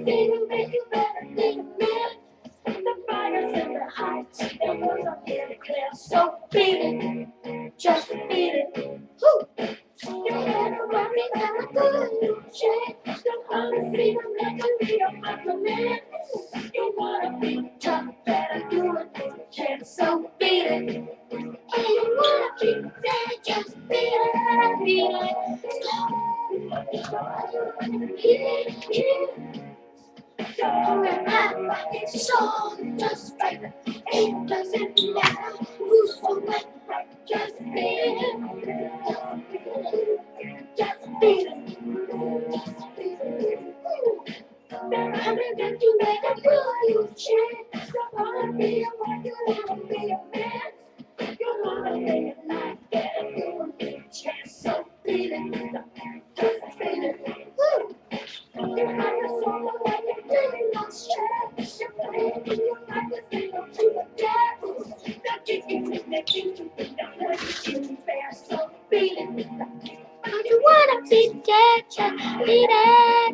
feeling, make you better be a man. The fire's in the heights, the words are getting clear. So beat it, just beat it. Woo! You better worry about a good new change. The honey freedom that can be a fucking man. You wanna be tough, better do it if you can. So beat it. And you wanna be bad, just beat it, beat it. Beat it. It's all just right. It doesn't matter who's for what. Just beat it. Just beat it. Just beat it. I'm going to make a good change. You wanna be a man, you wanna be a man. You wanna be a life, get a good chance. So beat it. Just beat it. Woo! You have a soul like you're doing no stress. You're playing in your life, you're thinking to the death. Not kicking in the kitchen, not letting you fair. So beat it. Don't you wanna be dead, just beat it.